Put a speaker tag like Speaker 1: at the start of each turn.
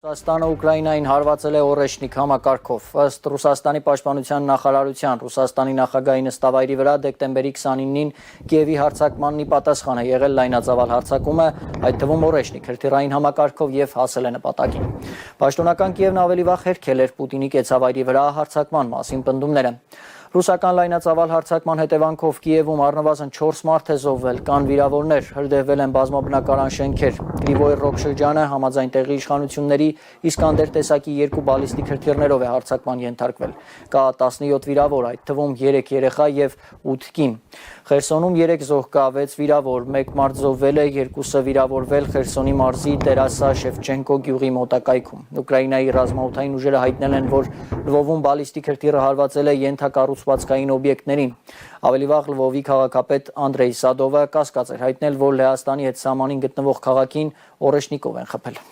Speaker 1: Ռուսաստանը Ուկրաինային հարվածել է օրեշնիկ համակարգով։ Ըստ Ռուսաստանի պաշտպանության նախարարության Ռուսաստանի նախագահի նստավայրի վրա դեկտեմբերի 29-ին Կիևի հարձակմանն ի պատասխան է եղել լայնածավալ հարձակումը, այդ թվում օրեշնիկ հրթիռային համակարգով եւ հասել է նպատակին։ Պաշտոնական Կիևն ավելի վաղ հերքել էր Պուտինի կեցավայրի վրա հարձակման մասին պնդումները։ Ռուսական լայնածավալ հարձակման հետևանքով Կիևում առնվազն 4 մարդ է զոհվել, կան վիրավորներ, հրդեհվել են բազմաբնակարան շենքեր։ Կրիվոյ Ռոգ շրջանը համաձայն տեղի իշխանությունների Իսկանդեր տեսակի 2 բալիստիկ հրթիռներով է հարձակման ենթարկվել։ Կա 17 վիրավոր, այդ թվում 3 երեխա եւ 8 կին։ Խերսոնում 3 զոհ կա, 6 վիրավոր, 1 մարդ զոհվել է, 2-ը վիրավորվել Խերսոնի մարզի Տերասա Շևչենկո գյուղի մոտակայքում։ Ուկրաինայի ռազմաօդային ուժերը հայտնել են, որ Լվովում բալիստիկ հրթիռը հարվածել է ենթակառուցվածքային օբյեկտներին։ Ավելի վաղ Լվովի քաղաքապետ Անդրեյ Սադովը կասկած էր հայտնել, որ Լեհաստանի հետ սահմանին գտնվող քաղաքին օրեշնիկով են խփել։